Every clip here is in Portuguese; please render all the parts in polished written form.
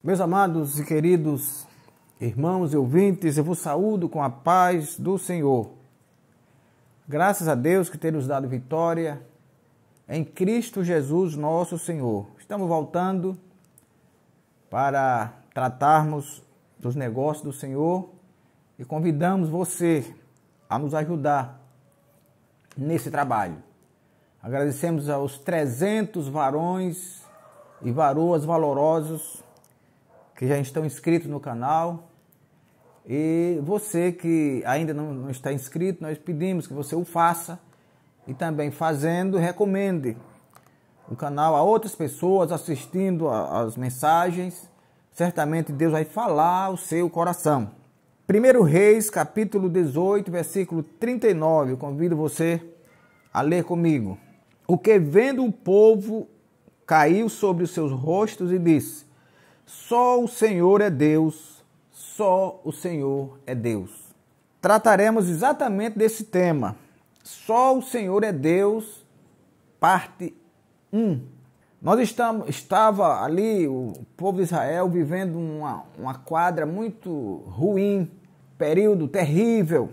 Meus amados e queridos irmãos e ouvintes, eu vos saúdo com a paz do Senhor. Graças a Deus que tem nos dado vitória em Cristo Jesus, nosso Senhor. Estamos voltando para tratarmos dos negócios do Senhor e convidamos você a nos ajudar nesse trabalho. Agradecemos aos 300 varões e varoas valorosos que já estão inscritos no canal. E você que ainda não está inscrito, nós pedimos que você o faça e também fazendo, recomende o canal a outras pessoas assistindo as mensagens. Certamente Deus vai falar ao seu coração. 1 Reis, capítulo 18, versículo 39. Eu convido você a ler comigo. O que vendo o povo caiu sobre os seus rostos e disse: só o Senhor é Deus, só o Senhor é Deus. Trataremos exatamente desse tema. Só o Senhor é Deus, parte 1. Estava ali, o povo de Israel, vivendo uma quadra muito ruim, período terrível,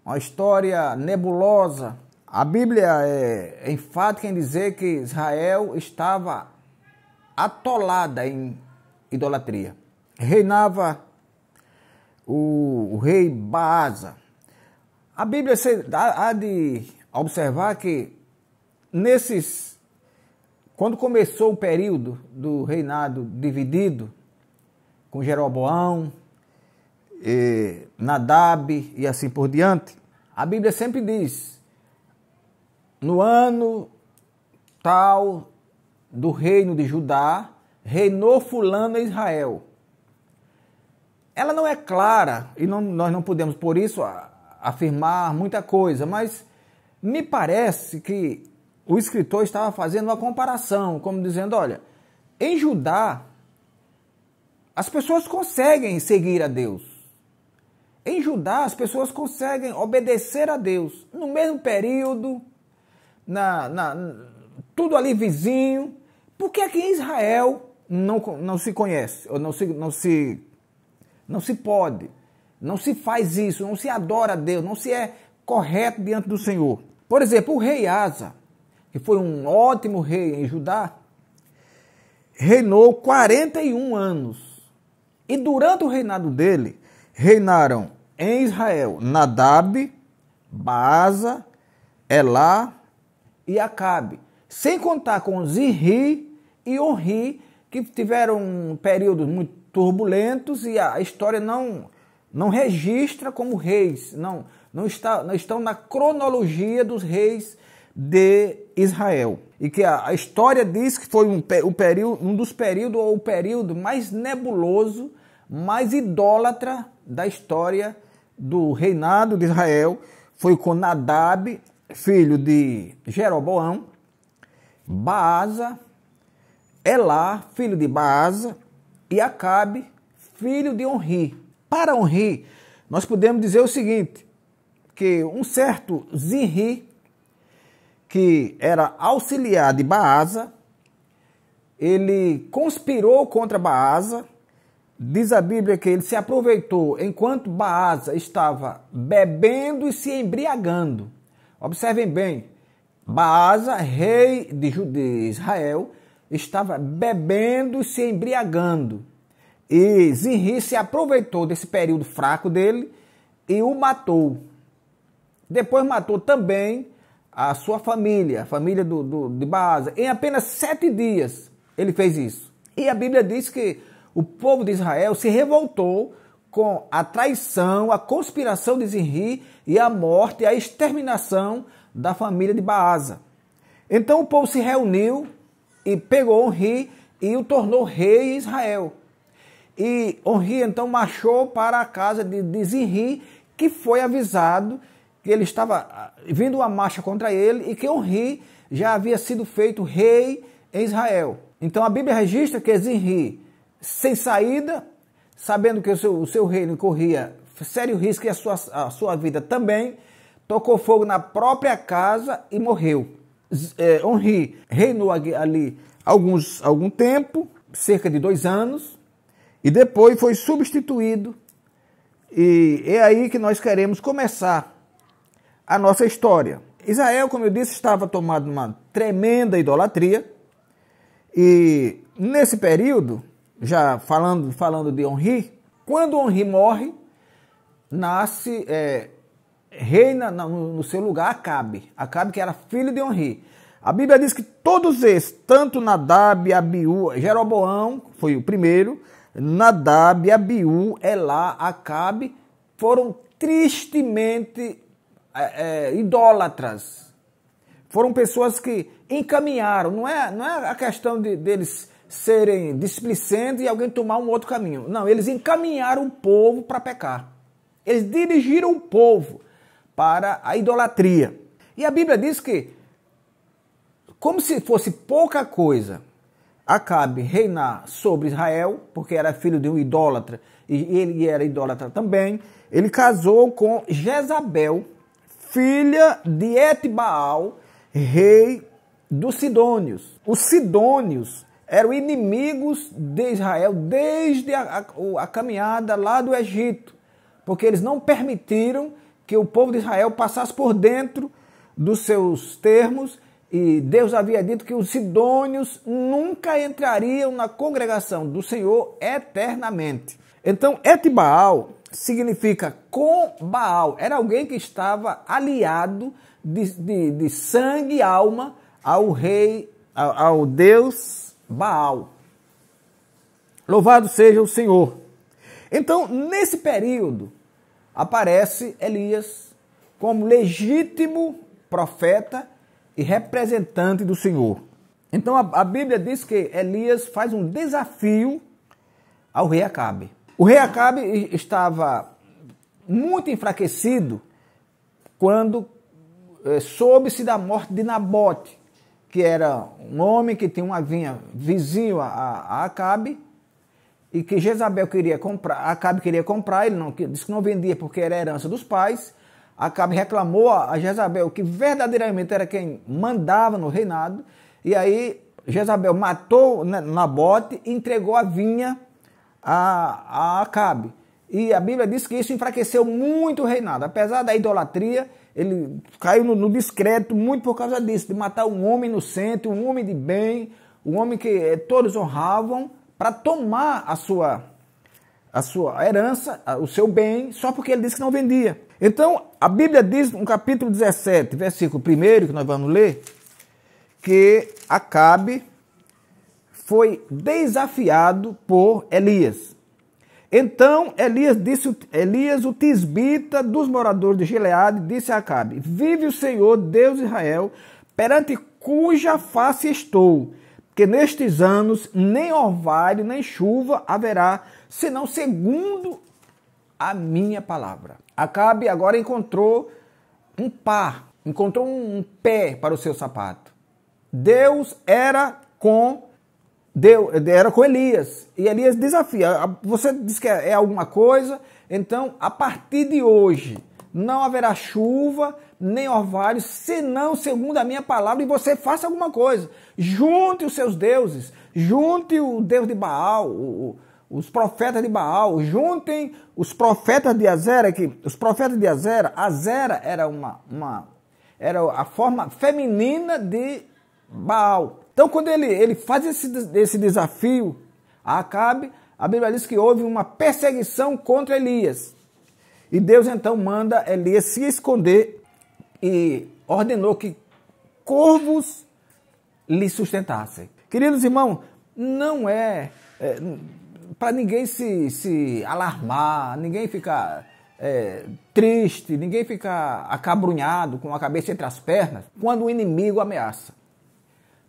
uma história nebulosa. A Bíblia é enfática em dizer que Israel estava atolada em idolatria. Reinava o rei Baasa. A Bíblia há de observar que quando começou o período do reinado dividido, com Jeroboão, Nadab e assim por diante, a Bíblia sempre diz: no ano tal do reino de Judá, reinou fulano em Israel. Ela não é clara e nós não podemos, por isso, afirmar muita coisa, mas me parece que o escritor estava fazendo uma comparação, como dizendo: olha, em Judá, as pessoas conseguem seguir a Deus. Em Judá, as pessoas conseguem obedecer a Deus. No mesmo período, tudo ali vizinho. Por que aqui em Israel não se conhece, ou não se pode, não se faz isso, não se adora a Deus, não se é correto diante do Senhor? Por exemplo, o rei Asa, que foi um ótimo rei em Judá, reinou 41 anos. E durante o reinado dele, reinaram em Israel Nadab, Baasa, Elá e Acabe. Sem contar com Zinri e Onri, que tiveram períodos muito turbulentos e a história não registra como reis, não estão na cronologia dos reis de Israel. E que a história diz que foi um dos períodos, ou o período mais nebuloso, mais idólatra da história do reinado de Israel. Foi com Nadab, filho de Jeroboão, Baasa, Elá, filho de Baasa, e Acabe, filho de Onri. Para Onri, nós podemos dizer o seguinte, que um certo Zinri, que era auxiliar de Baasa, ele conspirou contra Baasa. Diz a Bíblia que ele se aproveitou enquanto Baasa estava bebendo e se embriagando. Observem bem, Baasa, rei de Israel, estava bebendo e se embriagando. E Zinri se aproveitou desse período fraco dele e o matou. Depois matou também a sua família, a família de Baasa. Em apenas 7 dias ele fez isso. E a Bíblia diz que o povo de Israel se revoltou com a traição, a conspiração de Zinri e a morte e a exterminação da família de Baasa. Então o povo se reuniu e pegou Onri e o tornou rei em Israel. E Onri então marchou para a casa de Zinri, que foi avisado que ele estava vindo uma marcha contra ele e que Onri já havia sido feito rei em Israel. Então a Bíblia registra que Zinri, sem saída, sabendo que o seu reino corria sério risco e a sua vida também, tocou fogo na própria casa e morreu. Onri reinou ali algum tempo, cerca de 2 anos e depois foi substituído. E é aí que nós queremos começar a nossa história. Israel, como eu disse, estava tomado uma tremenda idolatria. E nesse período, já falando de Onri, quando Onri morre, nasce, reina no seu lugar Acabe. Acabe, que era filho de Onri. A Bíblia diz que todos esses, tanto Nadab, Abiú, Jeroboão foi o primeiro, Nadab, Abiú, Elá, Acabe, foram tristemente idólatras. Foram pessoas que encaminharam, não é a questão deles serem displicentes e alguém tomar um outro caminho. Não, eles encaminharam o povo para pecar. Eles dirigiram o povo para a idolatria. E a Bíblia diz que, como se fosse pouca coisa, Acabe reinar sobre Israel, porque era filho de um idólatra, e ele era idólatra também, ele casou com Jezabel, filha de Etbaal, rei dos Sidônios. Os Sidônios eram inimigos de Israel desde a caminhada lá do Egito, porque eles não permitiram que o povo de Israel passasse por dentro dos seus termos, e Deus havia dito que os sidônios nunca entrariam na congregação do Senhor eternamente. Então, Etbaal significa com Baal. Era alguém que estava aliado de sangue e alma ao rei, ao Deus Baal. Louvado seja o Senhor. Então, nesse período, aparece Elias como legítimo profeta e representante do Senhor. Então a Bíblia diz que Elias faz um desafio ao rei Acabe. O rei Acabe estava muito enfraquecido quando soube-se da morte de Nabote, que era um homem que tinha uma vinha vizinho a Acabe, e que Jezabel queria comprar, Acabe queria comprar, ele disse que não vendia porque era herança dos pais. Acabe reclamou a Jezabel, que verdadeiramente era quem mandava no reinado, e aí Jezabel matou Nabote e entregou a vinha a Acabe. E a Bíblia diz que isso enfraqueceu muito o reinado. Apesar da idolatria, ele caiu no descrédito muito por causa disso, de matar um homem inocente, um homem de bem, um homem que todos honravam, para tomar a sua herança, o seu bem, só porque ele disse que não vendia. Então, a Bíblia diz, no capítulo 17, versículo 1, que nós vamos ler, que Acabe foi desafiado por Elias. Então, Elias, o tisbita dos moradores de Gileade, disse a Acabe: vive o Senhor, Deus de Israel, perante cuja face estou, que nestes anos nem orvalho, nem chuva haverá, senão segundo a minha palavra. Acabe agora encontrou um par, encontrou um pé para o seu sapato. Deus era com Elias, e Elias desafia. Você diz que é alguma coisa, então a partir de hoje não haverá chuva, nem orvalho, senão segundo a minha palavra, e você faça alguma coisa. Junte os seus deuses, junte o Deus de Baal, os profetas de Baal, juntem os profetas de Azera, que os profetas de Azera era era a forma feminina de Baal. Então, quando ele faz esse desafio a Acabe, a Bíblia diz que houve uma perseguição contra Elias. E Deus então manda Elias se esconder e ordenou que corvos lhe sustentassem. Queridos irmãos, não é para ninguém se alarmar, ninguém ficar triste, ninguém ficar acabrunhado com a cabeça entre as pernas quando o inimigo ameaça.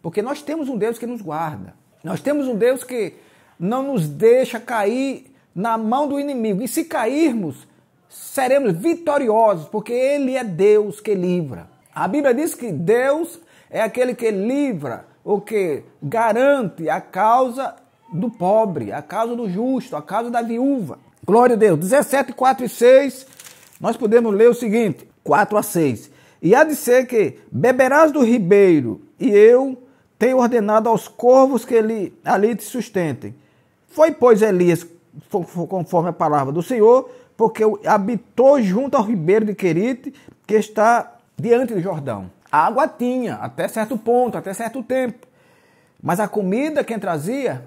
Porque nós temos um Deus que nos guarda. Nós temos um Deus que não nos deixa cair na mão do inimigo. E se cairmos, seremos vitoriosos, porque Ele é Deus que livra. A Bíblia diz que Deus é aquele que livra, ou que garante a causa do pobre, a causa do justo, a causa da viúva. Glória a Deus. 17, 4 e 6, nós podemos ler o seguinte, 4 a 6. E há de ser que beberás do ribeiro, e eu tenho ordenado aos corvos que ali te sustentem. Foi, pois, Elias, conforme a palavra do Senhor, porque habitou junto ao ribeiro de Querite, que está diante do Jordão. A água tinha, até certo ponto, até certo tempo. Mas a comida quem trazia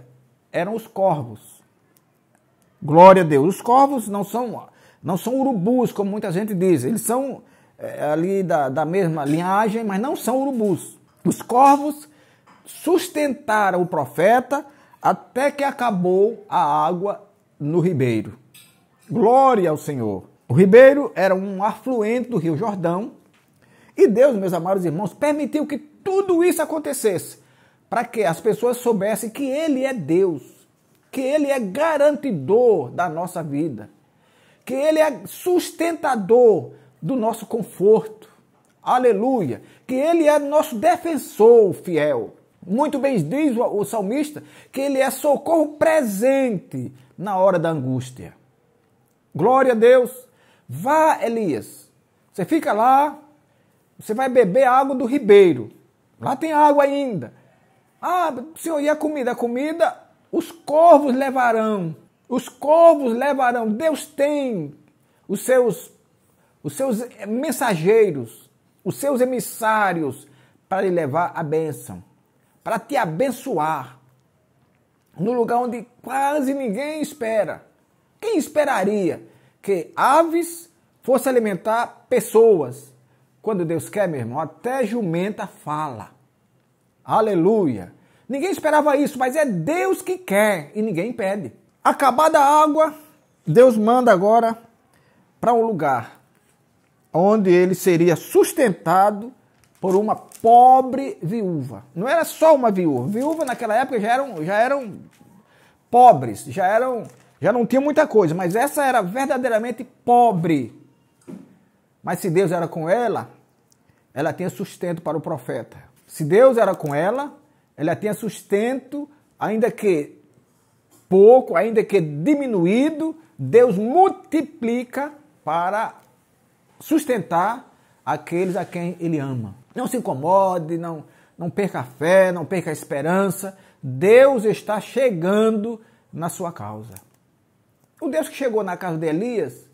eram os corvos. Glória a Deus. Os corvos não são urubus, como muita gente diz. Eles são ali da mesma linhagem, mas não são urubus. Os corvos sustentaram o profeta até que acabou a água no ribeiro. Glória ao Senhor. O ribeiro era um afluente do Rio Jordão. E Deus, meus amados irmãos, permitiu que tudo isso acontecesse para que as pessoas soubessem que Ele é Deus, que Ele é garantidor da nossa vida, que Ele é sustentador do nosso conforto. Aleluia! Que Ele é nosso defensor fiel. Muito bem diz o salmista que Ele é socorro presente na hora da angústia. Glória a Deus! Vá, Elias, você fica lá, você vai beber a água do ribeiro. Lá tem água ainda. Ah, Senhor, e a comida? A comida, os corvos levarão. Os corvos levarão. Deus tem os seus mensageiros, os seus emissários para lhe levar a bênção, para te abençoar, no lugar onde quase ninguém espera. Quem esperaria que aves fossem alimentar pessoas? Quando Deus quer, meu irmão, até jumenta fala. Aleluia! Ninguém esperava isso, mas é Deus que quer e ninguém impede. Acabada a água, Deus manda agora para um lugar onde ele seria sustentado por uma pobre viúva. Não era só uma viúva. Viúva naquela época já eram pobres, já não tinham muita coisa, mas essa era verdadeiramente pobre. Mas se Deus era com ela, ela tinha sustento para o profeta. Se Deus era com ela tinha sustento, ainda que pouco, ainda que diminuído, Deus multiplica para sustentar aqueles a quem Ele ama. Não se incomode, não perca a fé, não perca a esperança. Deus está chegando na sua causa. O Deus que chegou na casa de Elias,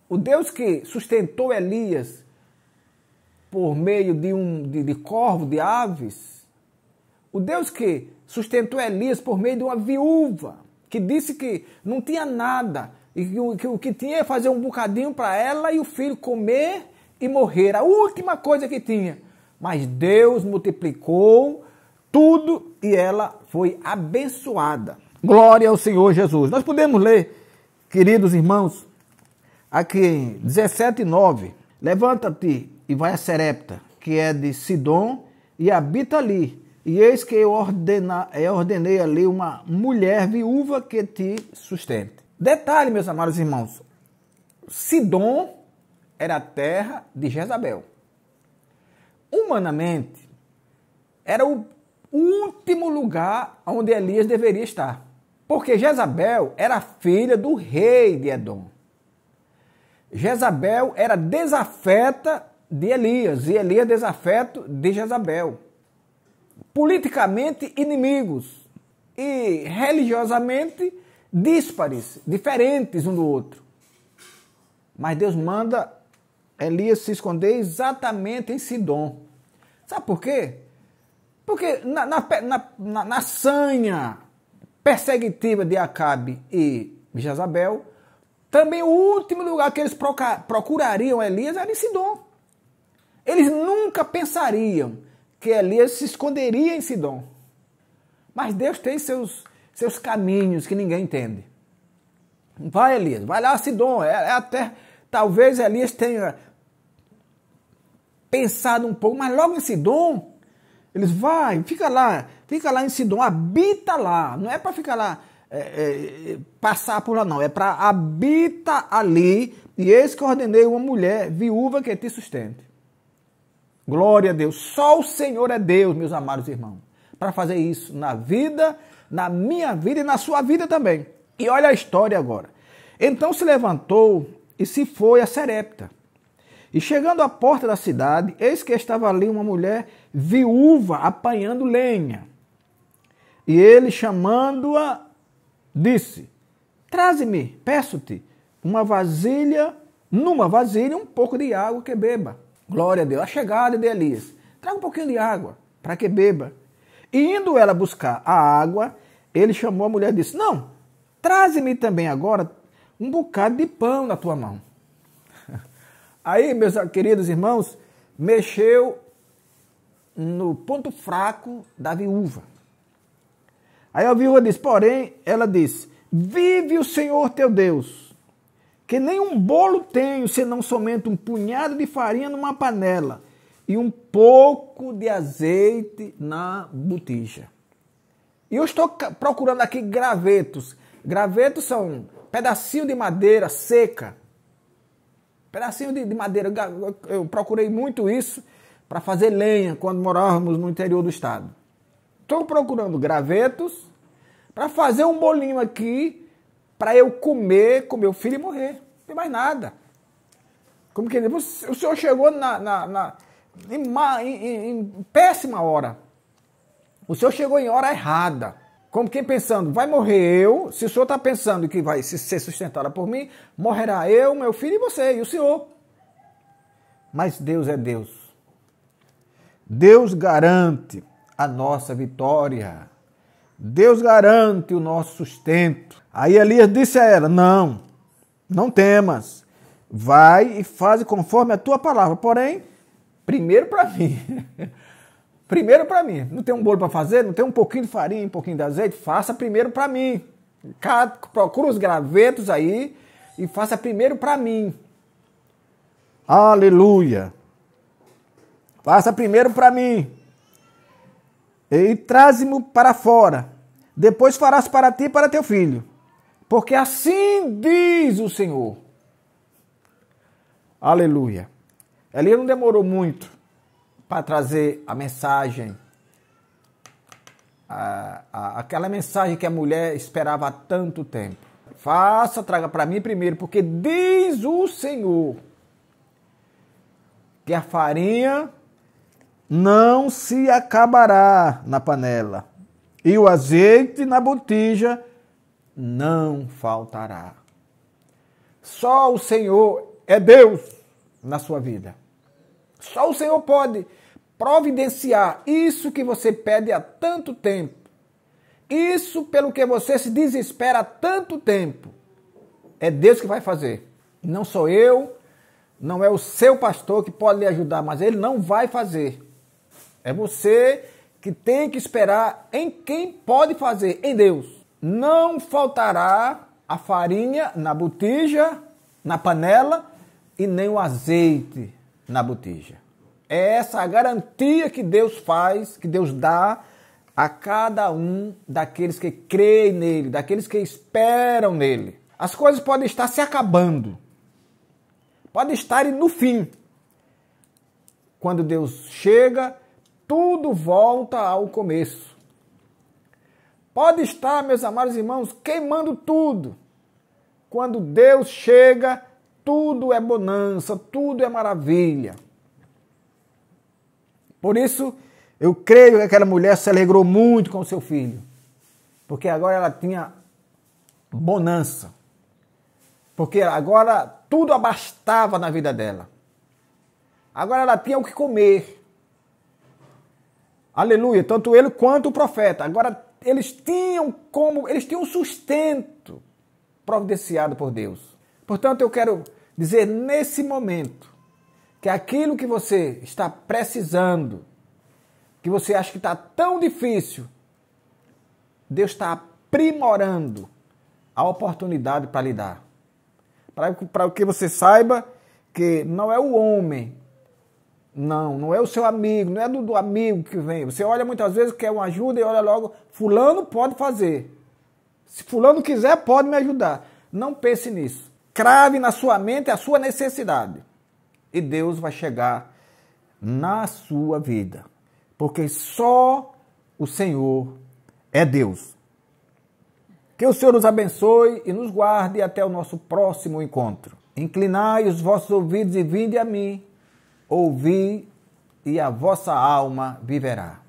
o Deus que sustentou Elias por meio de corvo, de aves, o Deus que sustentou Elias por meio de uma viúva, que disse que não tinha nada, e que o que tinha é fazer um bocadinho para ela e o filho comer e morrer, a última coisa que tinha. Mas Deus multiplicou tudo e ela foi abençoada. Glória ao Senhor Jesus. Nós podemos ler, queridos irmãos, aqui em 17:9. Levanta-te e vai a Serepta, que é de Sidom, e habita ali. E eis que eu ordenei ali uma mulher viúva que te sustente. Detalhe, meus amados irmãos, Sidom era a terra de Jezabel. Humanamente, era o último lugar onde Elias deveria estar. Porque Jezabel era filha do rei de Edom. Jezabel era desafeta de Elias e Elias desafeto de Jezabel. Politicamente inimigos e religiosamente díspares, diferentes um do outro. Mas Deus manda Elias se esconder exatamente em Sidom. Sabe por quê? Porque na sanha perseguitiva de Acabe e Jezabel, também o último lugar que eles procurariam Elias era em Sidom. Eles nunca pensariam que Elias se esconderia em Sidom. Mas Deus tem seus caminhos que ninguém entende. Vai, Elias, vai lá a Sidom. Até talvez Elias tenha pensado um pouco, mas logo em Sidom, eles fica lá em Sidom, habita lá. Não é para ficar lá, passar por lá não, é para habita ali, e eis que ordenei uma mulher viúva que te sustente. Glória a Deus. Só o Senhor é Deus, meus amados irmãos, para fazer isso na vida, na minha vida e na sua vida também. E olha a história agora. Então se levantou e se foi a Serepta. E chegando à porta da cidade, eis que estava ali uma mulher viúva apanhando lenha. E ele, chamando-a, disse: traze-me, peço-te, numa vasilha um pouco de água que beba. Glória a Deus. A chegada de Elias. Traga um pouquinho de água para que beba. E indo ela buscar a água, ele chamou a mulher e disse: não, traze-me também agora um bocado de pão na tua mão. Aí, meus queridos irmãos, mexeu no ponto fraco da viúva. Aí a viúva disse, porém, ela disse: vive o Senhor teu Deus, que nem um bolo tenho, senão somente um punhado de farinha numa panela e um pouco de azeite na botija. E eu estou procurando aqui gravetos. Gravetos são pedacinho de madeira seca. Pedacinho de madeira. Eu procurei muito isso para fazer lenha quando morávamos no interior do estado. Estou procurando gravetos para fazer um bolinho aqui para eu comer com meu filho e morrer. Não tem mais nada. Como que o senhor chegou em péssima hora. O senhor chegou em hora errada. Como quem pensando, vai morrer eu. Se o senhor está pensando que vai ser sustentada por mim, morrerá eu, meu filho e você, e o senhor. Mas Deus é Deus. Deus garante a nossa vitória. Deus garante o nosso sustento. Aí Elias disse a ela: não temas. Vai e faze conforme a tua palavra. Porém, primeiro para mim. Primeiro para mim. Não tem um bolo para fazer? Não tem um pouquinho de farinha, um pouquinho de azeite? Faça primeiro para mim. Procura os gravetos aí e faça primeiro para mim. Aleluia. Faça primeiro para mim. E traze-me para fora. Depois farás para ti e para teu filho. Porque assim diz o Senhor. Aleluia. Elias não demorou muito para trazer a mensagem, aquela mensagem que a mulher esperava há tanto tempo. Traga para mim primeiro, porque diz o Senhor que a farinha não se acabará na panela e o azeite na botija não faltará. Só o Senhor é Deus na sua vida. Só o Senhor pode providenciar isso que você pede há tanto tempo. Isso pelo que você se desespera há tanto tempo. É Deus que vai fazer. Não sou eu, não é o seu pastor que pode lhe ajudar, mas ele não vai fazer. É você que tem que esperar em quem pode fazer, em Deus. Não faltará a farinha na botija, na panela, e nem o azeite na botija. É essa a garantia que Deus faz, que Deus dá a cada um daqueles que creem nele, daqueles que esperam nele. As coisas podem estar se acabando, podem estar no fim. Quando Deus chega, tudo volta ao começo. Pode estar, meus amados irmãos, queimando tudo. Quando Deus chega, tudo é bonança, tudo é maravilha. Por isso, eu creio que aquela mulher se alegrou muito com o seu filho. Porque agora ela tinha bonança. Porque agora tudo abastava na vida dela. Agora ela tinha o que comer. Aleluia, tanto ele quanto o profeta. Agora eles tinham sustento providenciado por Deus. Portanto, eu quero dizer nesse momento que aquilo que você está precisando, que você acha que está tão difícil, Deus está aprimorando a oportunidade para lhe dar. Para que você saiba que não é o homem, não é o seu amigo, não é do amigo que vem. Você olha muitas vezes, quer uma ajuda e olha logo, fulano pode fazer. Se fulano quiser, pode me ajudar. Não pense nisso. Crave na sua mente a sua necessidade. E Deus vai chegar na sua vida. Porque só o Senhor é Deus. Que o Senhor nos abençoe e nos guarde até o nosso próximo encontro. Inclinai os vossos ouvidos e vinde a mim, ouvi, e a vossa alma viverá.